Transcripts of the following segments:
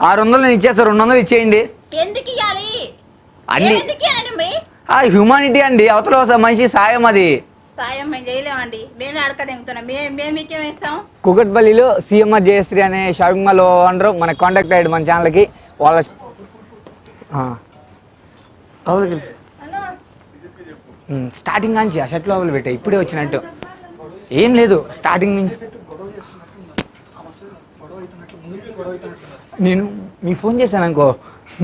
600 నేను ఇచ్చేస్తా, 200 ఇచ్చేయండి. ఎందుకు ఇవ్వాలి? అన్ని హ్యూమానిటీ అండి, అవతల మనిషి సాయం. అది సాయం మేము చేయలేమండి, మేమే అడక దింగుతున్నాం. మేము మీకేమి ఇస్తాం? కూకట్పల్లిలో సిఎంఆర్ జయశ్రీ అనే షాపింగ్ మాల్ ఓనరు మన కాంటాక్ట్ అయ్యాడు మన ఛానల్కి. వాళ్ళ స్టార్టింగ్ నుంచి ఆ షర్ట్ లోపల పెట్టా, ఇప్పుడే వచ్చినట్టు ఏం లేదు. స్టార్టింగ్ నుంచి నేను మీకు ఫోన్ చేశాను అనుకో,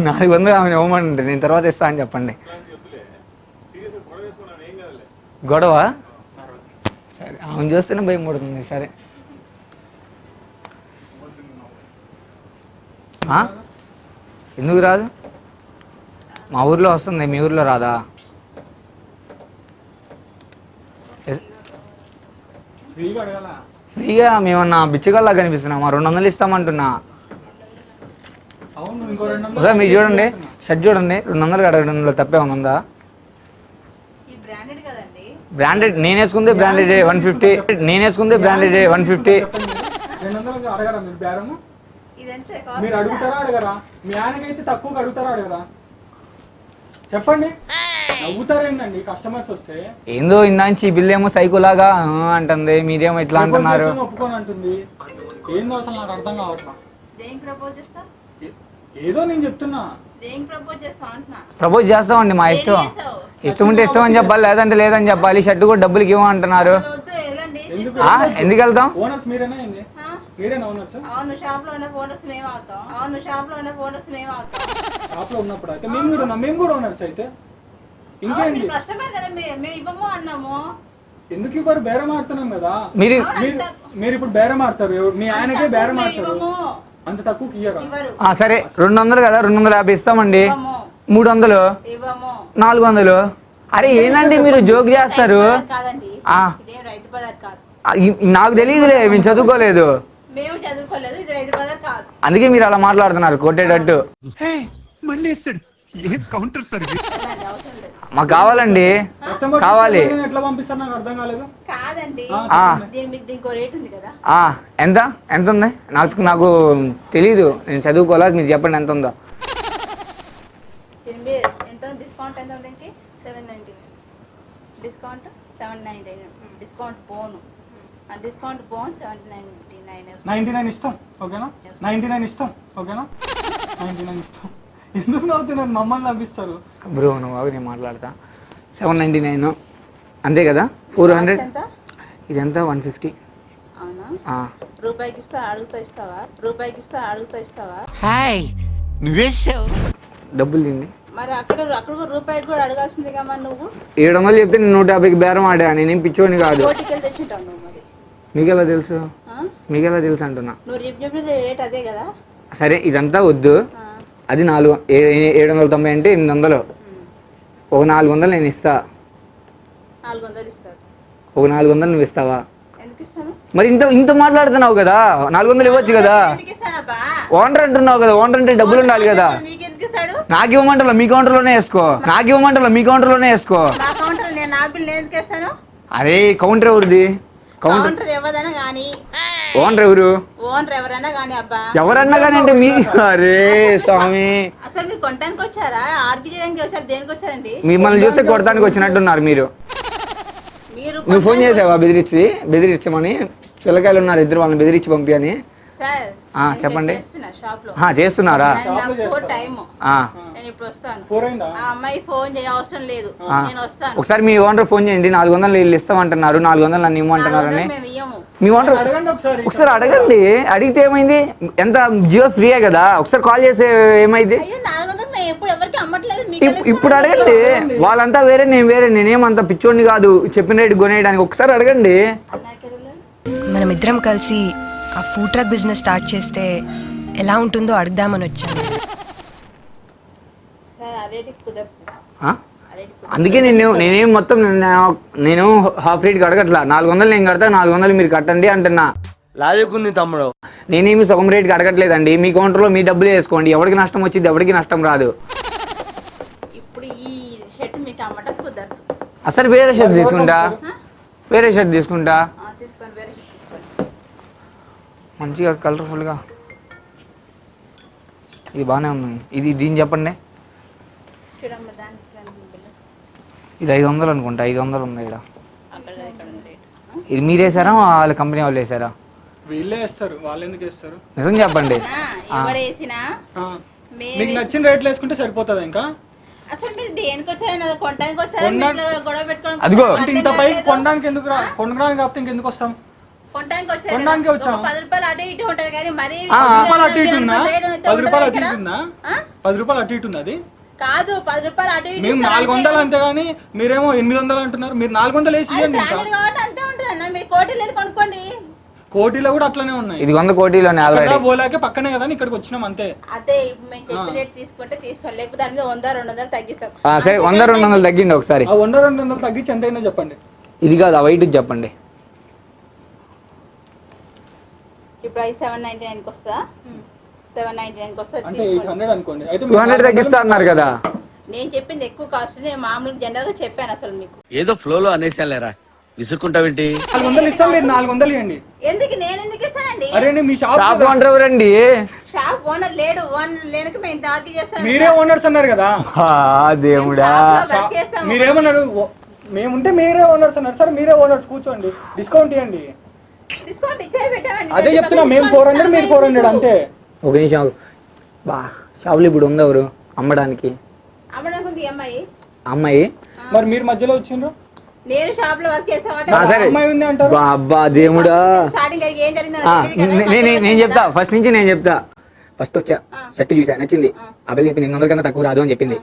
400 ఆమె ఇవ్వమంటే నేను తర్వాత ఇస్తా అని చెప్పండి. గొడవ సరే, ఆమెను చూస్తేనే భయం పడుతుంది. సరే ఎందుకు రాదు? మా ఊర్లో వస్తుంది, మీ ఊర్లో రాదా? ఫ్రీగా మేమన్నా బిచ్చగల్లా కనిపిస్తున్నామా? 200 ఇస్తామంటున్నా. ఒకసారి మీరు చూడండి, షర్ట్ చూడండి, 200 అడగడంలో తప్పే ఉందా? బ్రాండెడ్ నేను వేసుకుందే బ్రాండెడ్ 150, నేను వేసుకుందే బ్రాండెడ్ 150. మీరు అడుగుతారా అడగరా? మీ ఆయనకైతే తక్కువ అడుగుతారా అడగరా? చెప్పండి. నవ్వుతారేందండి కస్టమర్స్ వస్తే? ఏందో ఇందాంచి బిల్ ఏమో సైకోలాగా అంటుంది, మీరేమో ఇట్లా అంటున్నారు. ఒప్పుకొని అంటుంది. ఏందో అసలు నాకు అర్థం కావట్లేదు. ఏదో నేను చెప్తున్నా. ప్రపోజ్ చేస్తామండి, మా ఇష్టం. ఇష్టం ఉంటే ఇష్టం అని చెప్పాలి, లేదంటే లేదని చెప్పాలి. షర్ట్ కూడా డబ్బులకి ఇవ్వమంటున్నారు. ఎందుకు వెళ్తాం? ఎందుకు ఇవ్వరు? బేరం ఆడుతున్నాం కదా. మీరు ఇప్పుడు బేరం ఆడతారు, మీ ఆయనకే బేరం ఆడతారు. అంత తక్కువ ఇయ్యరా? సరే 200 కదా, 250 ఇస్తామండి. 300, 400. అరే ఏందండి మీరు జోక్ చేస్తారు? నాకు తెలియదులే, మేము చదువుకోలేదు, అందుకే మీరు అలా మాట్లాడుతున్నారు కొట్టేటట్టు. మాకు కావాలండి, కావాలి. ఎట్లా పంపిస్తారు నాకు అర్థం కాలేదు. ఎంత ఎంత ఉంది? నాకు తెలీదు, నేను చదువుకోలేదు. మీరు చెప్పండి ఎంత ఉందో. డిస్కౌంట్ పోను 99 ఇస్తాం. ఓకేనా? 99 ఇస్తాం. ఓకేనా? 99 ఇస్తాం. ఎందుకు నవ్వుతున్నారు? మమ్మల్ని నవ్విస్తారు. బ్రో నువ్వు నేను మాట్లాడతా. 799 అంతే కదా? 400. ఇదంతా 150. రూపాయికి ఇస్తా అడుగుతా ఇస్తావా? రూపాయికి ఇస్తా అడుగుతా ఇస్తావా? డబ్బులు తిండి మరి అక్కడ రూపాయికి కూడా అడగాల్సింది కదా నువ్వు. 700 చెప్తే నేను 150కి బేరం ఆడా. నేనేం పిచ్చోని కాదు. మీకెలా తెలుసు? మీకెలా తెలుసు అంటున్నా. నువ్వు చెప్పిన రేట్ అదే కదా. సరే ఇదంతా వద్దు, అది 790 అంటే 800. ఒక 400 నేను ఇస్తా. 400 ఇస్తాడు. ఒక 400 నువ్వు ఇస్తావా? ఎందుకు ఇస్తాను? మరి ఇంత మాట్లాడుతున్నావు కదా, 400 ఇవ్వచ్చు కదా. ఓనర్ అంటున్నావు కదా, ఓనర్ అంటే డబ్బులు ఉండాలి కదా. నాకు ఇవ్వమంటారా? మీ కౌంటర్లోనే వేసుకో. నాకు ఇవ్వమంటారా? మీ కౌంటర్లోనే వేసుకో. అరే కౌంటర్ ఎవరిది? కౌంటర్ ఎవరైనా కానీ. ఓనర్ ఎవరు? ఓనర్ ఎవరైనా కానీ అబ్బా. ఎవరన్నా కానీ అంటే మీ అరే స్వామి, అసలు మీరు కొనడానికి వచ్చారా, ఆర్గ్యూ చేయడానికి వచ్చారు? దేనికి వచ్చారండి? మిమ్మల్ని చూస్తే కొడతానికి వచ్చినట్టున్నారు మీరు. నువ్వు ఫోన్ చేసావా బెదిరించమని? పిల్లకాయలు ఉన్నారు ఇద్దరు, వాళ్ళని బెదిరించి పంపి అని. చెప్పండి. చేస్తున్నారా? ఒకసారి మీ ఓనర్ ఫోన్ చేయండి. 400 వీళ్ళు ఇస్తామంటున్నారు, 400 నన్ను ఇవ్వమంటున్నారని. మీ ఓనర్ ఒకసారి అడగండి. అడిగితే ఏమైంది? ఎంత జియో ఫ్రీయే కదా, ఒకసారి కాల్ చేస్తే ఏమైంది? ఇప్పుడు అడగండి. వాళ్ళంతా వేరే, నేను వేరే. నేనేమంత పిచ్చోడిని కాదు చెప్పిన రేటు కొనేయడానికి. ఒకసారి అడగండి. మనమిద్దరం కలిసి ఆ ఫుడ్ ట్రక్ బిజినెస్ స్టార్ట్ చేస్తే ఎలా ఉంటుందో అడుగుదామని వచ్చాను. అందుకే నేనేం మొత్తం నేను హాఫ్ రేట్కి అడగట్లా. 400 నేను కడతా, 400 మీరు కట్టండి అంటున్నా. లాజకుంది తమ్ముడు. నేనేమి సగం రేట్కి అడగట్లేదండి. మీ కౌంటర్లో మీ డబ్బులు వేసుకోండి. ఎవరికి నష్టం వచ్చింది, ఎవరికి నష్టం రాదు. అసలు వేరే షర్ట్ తీసుకుంటా, వేరే షర్ట్ తీసుకుంటా. మంచిగా కలర్ఫుల్గా ఇది బాగానే ఉంది. ఇది దీన్ని చెప్పండి. చూడమ్మా దానికి బిల్లు ఇది 500 అనుకుంటా. 500 ఉంది ఇక్కడ. అక్కడ ఉంది రేట్. ఇది మీరు వేసారా వాళ్ళ కంపెనీ వాళ్ళు వేసారా? వీళ్ళే వేస్తారు, వాళ్ళు ఎందుకు వేస్తారు? నిజం చెప్పండి. ఎవరు వేసినా మీకు నచ్చిన రేట్లు వేసుకుంటే సరిపోతుంది. ఇంకా అసలు మీరు దేనికి వచ్చారని కొనడానికి వచ్చారా? గొడవ పెట్టుకోవడం అదిగో అంటే ఇంత పైకి కొనడానికి ఎందుకు కొనడానికి కాకపోతే ఇంకెందుకు వస్తాం? కొనడానికి కొనడానికి వచ్చారు. వచ్చాం. 10 రూపాయలు అటు ఇటు ఉంటది కానీ మరి 10 రూపాయలు అటు ఇటు ఉందా? 10 రూపాయలు అటు ఇటు ఉందా? 10 రూపాయలు అటు ఇటు ఉంది. అది కాదు 10 రూపాయలు అటు ఇటు మేము 400 అంతే కానీ మీరేమో 800 అంటున్నారు. మీరు 400 వేసి ఇవ్వండి. ఇంకా కాబట్టి అంతే ఉంటుంది అన్న. మీరు కోటి లేదు కొనుక్కోండి. కోటిలో కూడా అట్లనే ఉన్నాయి. ఇది 100 కోటిలోనే ఆల్రెడీ. బోలాకే పక్కనే కదా ఇక్కడికి వచ్చినాం అంతే. అదే మేము చెప్పిన రేట్ తీసుకుంటే తీసుకోండి, లేకపోతే దాని మీద 100-200 తగ్గిస్తాం. సరే 100-200 తగ్గిండి ఒకసారి. ఆ 100-200 తగ్గించి ఎంత అయినా చెప్పండి. ఇది కాదు ఆ వైట్ చెప్పండి. ఇప్పుడు అది 799కి వస్తుందా? 799కి వస్తుంది. అంటే 800 అనుకోండి. అయితే 200 తగ్గిస్తా అన్నారు కదా. నేను చెప్పింది ఎక్కువ కాస్ట్. నేను మామూలుగా జనరల్ గా చెప్పాను అసలు మీకు. ఏదో ఫ్లోలో అనేసాలేరా విసుక్కుంటావేంటి? 400 ఇస్తాం, మీరు 400 ఇవ్వండి. నేను ఎందుకు ఇస్తానండి? అరే మీ షాప్ షాప్ ఓనర్ ఎవరండి? షాప్ ఓనర్ లేడు. ఓనర్ లేనక మేము దారికి చేస్తాం. మీరే ఓనర్స్ అన్నారు కదా. దేవుడా, మీరేమన్నారు? మేముంటే మీరే ఓనర్స్ అన్నారు. సరే మీరే ఓనర్స్, కూర్చోండి, డిస్కౌంట్ ఇవ్వండి. డిస్కౌంట్ ఇచ్చేది పెట్టామండి. అదే చెప్తున్నా, మేము 400 మీరు 400 అంతే. ఒక నిమిషం బా. షాపులు ఇప్పుడు ఉంది ఎవరు అమ్మడానికి? అమ్మడానికి ఉంది అమ్మాయి. అమ్మాయి మరి మీరు మధ్యలో వచ్చిండ్రు. నేను షాప్ లో వర్క్ చేసా అమ్మాయి ఉంది అంటారు. అబ్బా దేవుడా. స్టార్టింగ్ ఏం జరిగిందో నేను చెప్తా. ఫస్ట్ నుంచి నేను చెప్తా. ఫస్ట్ వచ్చా, షర్ట్ చూసా, నచ్చింది. అబ్బాయి చెప్పింది 200 కన్నా తక్కువ రాదు అని చెప్పింది.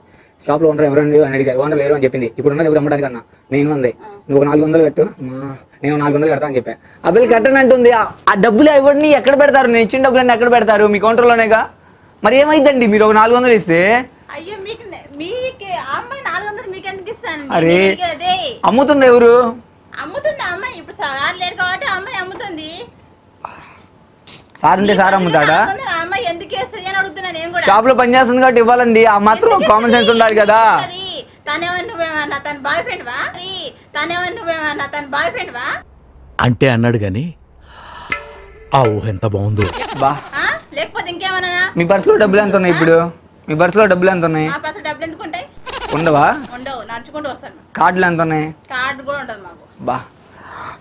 షాప్ లో ఓనర్ ఎవరండి అని అడిగారు. ఓనర్ లేరు అని చెప్పింది. ఇప్పుడు ఉన్నది ఎవరు అమ్మడానికి అన్నా. నేను అంది నువ్వు 400 కట్టు. నేను 400 కడతా అని చెప్పా. అబ్బాయి కట్టనంటుంది. ఆ డబ్బులు ఇవ్వండి ఎక్కడ పెడతారు? నేను ఇచ్చిన డబ్బులన్నీ ఎక్కడ పెడతారు? మీ కౌంటర్లోనేగా. మరి ఏమైందండి మీరు ఒక 400 ఇస్తే? అయ్యో మీకు అమ్మాయి 400 మీకు ఎందుకు ఇస్తాను? అరే అదే అమ్ముతుంది ఎవరు? అమ్ముతుంది అమ్మాయి. ఇప్పుడు సార్ లేడు కాబట్టి అమ్మాయి అమ్ముతుంది. సార్ ఉంటే సార్ అమ్ముతాడా? అమ్మాయి ఎందుకు వేస్తుంది అని అడుగుతున్నా నేను కూడా. షాప్ లో పని చేస్తుంది కాబట్టి ఇవ్వాలండి. ఆ మాత్రం కామన్ సెన్స్ ఉండాలి కదా. తనేమన్నా నువ్వేమన్నా తన బాయ్ ఫ్రెండ్ వా? తనేమన్నా నువ్వేమన్నా తన బాయ్ ఫ్రెండ్ వా అంటే అన్నాడు గాని ఆ ఊహ ఎంత బాగుందో. బా లేకపోతే ఇంకేమన్నా? మీ పర్స్ లో డబ్బులు ఎంత ఉన్నాయి ఇప్పుడు? మీ పర్స్ లో డబ్బులు ఎంత ఉన్నాయి? మా పర్స్ డబ్బులు ఎందుకు ఉంటాయి? ఉండవా? ఉండవు, నడుచుకుంటూ వస్తాను. కార్డులు ఎంత ఉన్నాయి? కార్డు కూడా ఉండదు మాకు. బా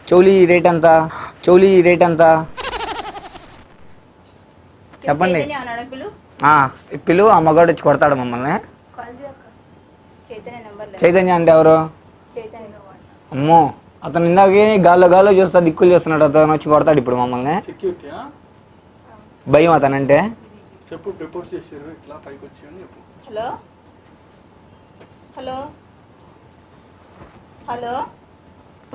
చౌలీ రేట్ ఎంత? చౌలీ రేట్ ఎంత చెప్పండి. పిలు ఆ మగాడు వచ్చి కొడతాడు మమ్మల్ని. చైతన్య అంటే ఎవరు? అమ్మో అతను ఇందాకే గాల్లో చూస్తా దిక్కులు చేస్తున్నాడు. అతను వచ్చి కొడతాడు ఇప్పుడు మమ్మల్ని. భయం అతనంటే. హలో హలో హలో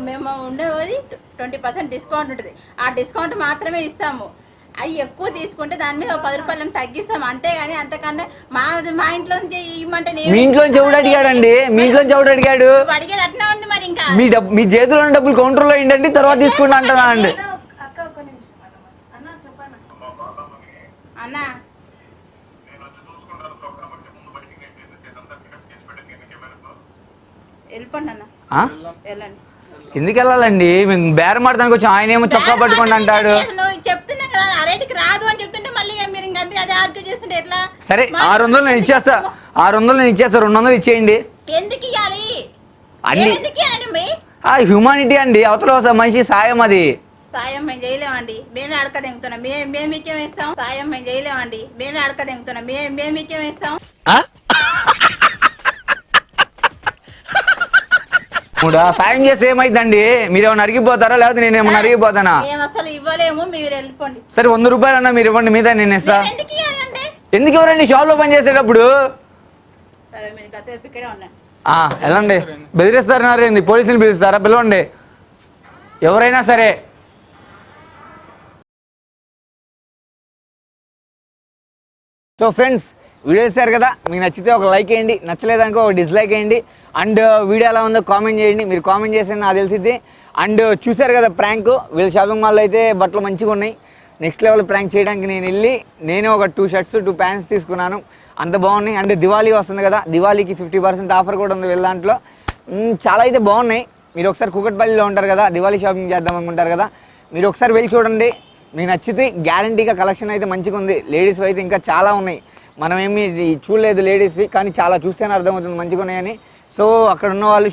మేము ఉండేది 20% డిస్కౌంట్ ఉంటుంది. ఆ డిస్కౌంట్ మాత్రమే ఇస్తాము. అవి ఎక్కువ తీసుకుంటే దాని మీద 10 రూపాయలు తగ్గిస్తాము అంతేగాని అంతకన్నా మా ఇంట్లో నుంచి ఇవ్వమంటే మీ ఇంట్లో ఎవడు అడిగాడండి? మీ ఇంట్లో ఎవడు అడిగాడు? అడిగేది అట్లా ఉంది. మరి ఇంకా మీ చేతిలో ఉన్న డబ్బులు కౌంటర్లో ఏంటండి తర్వాత తీసుకుంటా అంటున్నా అండి. అన్నా వెళ్ళిపోండి అన్న, వెళ్ళండి. ఎందుకు వెళ్ళాలండి? మేము బేరం ఆడటానికి వచ్చి ఆయన ఏమో చొక్కా పట్టుకోండి అంటాడు. చెప్తున్నా కదా అరేటికి రాదు అని చెప్తుంటే మళ్ళీ మీరు ఇంకా అదే ఆర్గ్యూ చేస్తుంటే ఎట్లా? సరే 600 నేను ఇచ్చేస్తా. 600 నేను ఇచ్చేస్తా. 200 ఇచ్చేయండి. ఎందుకు ఇవ్వాలి? అన్ని ఎందుకు ఇవ్వండి? హ్యూమానిటీ అండి. అవతల మనిషి సాయం. అది సాయం మేము చేయలేమండి. మేమే అడక దింగుతున్నాం. మేము మీకేం ఇస్తాం? సాయం మేము చేయలేమండి. మేమే అడక దింగుతున్నాం. మేము మీకేం ఇస్తాం? సాయం చేస్తే ఏమైందండి? మీరేమన్నా అరిగిపోతారా లేకపోతే నేను ఏమన్నా అరిగిపోతానా? మేము అసలు ఇవ్వలేము, మీరు వెళ్ళిపోండి. సరే 100 రూపాయలు అన్నా మీరు ఇవ్వండి, మీద నేను ఇస్తా. ఎందుకు ఇవ్వాలంటే? ఎందుకు ఎవరండి షాప్ లో పని చేసేటప్పుడు? సరే మీరు గత ఇక్కడే ఉండండి. వెళ్ళండి. బెదిరిస్తారన్నారేంది? పోలీసులు పిలుస్తారా? పిలవండి ఎవరైనా సరే. సో ఫ్రెండ్స్ వీడియో చూసారు కదా. మీకు నచ్చితే ఒక లైక్ వేయండి, నచ్చలేదనుకో ఒక డిస్లైక్ వేయండి. అండ్ వీడియో ఎలా ఉందో కామెంట్ చేయండి. మీరు కామెంట్ చేస్తే నాకు తెలిసిద్ది. అండ్ చూసారు కదా ప్రాంక్. వీళ్ళ షాపింగ్ మాల్లో అయితే బట్టలు మంచిగా ఉన్నాయి. నెక్స్ట్ లెవెల్ ప్రాంక్ చేయడానికి నేను ఒక 2 షర్ట్స్ 2 ప్యాంట్స్ తీసుకున్నాను. అంత బాగున్నాయి. అండ్ దివాళీ వస్తుంది కదా, దివాళీకి 50% ఆఫర్ కూడా ఉంది వీళ్ళ దాంట్లో. చాలా అయితే బాగున్నాయి. మీరు ఒకసారి కూకట్పల్లిలో ఉంటారు కదా, దివాళీ షాపింగ్ చేద్దాం అనుకుంటారు కదా, మీరు ఒకసారి వెళ్ళి చూడండి. మీకు నచ్చితే గ్యారంటీగా కలెక్షన్ అయితే మంచిగా ఉంది. లేడీస్ అయితే ఇంకా చాలా ఉన్నాయి. మనం ఏమి చూడలేదు లేడీస్వి, కానీ చాలా చూస్తేనే అర్థమవుతుంది మంచిగా ఉన్నాయని. సో అక్కడ ఉన్న వాళ్ళు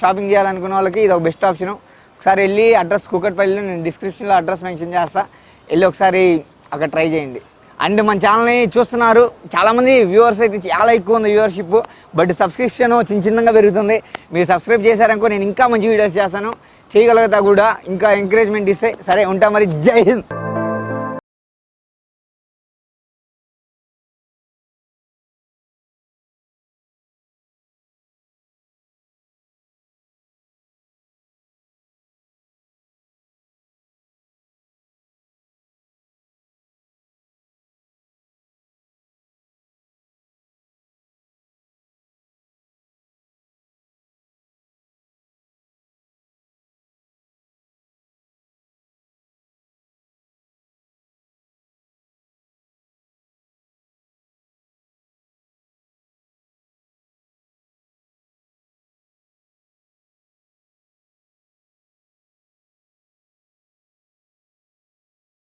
షాపింగ్ చేయాలనుకున్న వాళ్ళకి ఇది ఒక బెస్ట్ ఆప్షన్. ఒకసారి వెళ్ళి అడ్రస్ కూకట్పల్లిలో నేను డిస్క్రిప్షన్లో అడ్రస్ మెన్షన్ చేస్తా, వెళ్ళి ఒకసారి అక్కడ ట్రై చేయండి. అండ్ మన ఛానల్ని చూస్తున్నారు చాలామంది వ్యూవర్స్ అయితే చాలా ఎక్కువ ఉంది వ్యూవర్షిప్, బట్ సబ్స్క్రిప్షన్ చిన్నగా పెరుగుతుంది. మీరు సబ్స్క్రైబ్ చేశారనుకో నేను ఇంకా మంచి వీడియోస్ చేస్తాను, చేయగలుగుతా కూడా, ఇంకా ఎంకరేజ్మెంట్ ఇస్తే. సరే ఉంటా మరి, జై హింద్.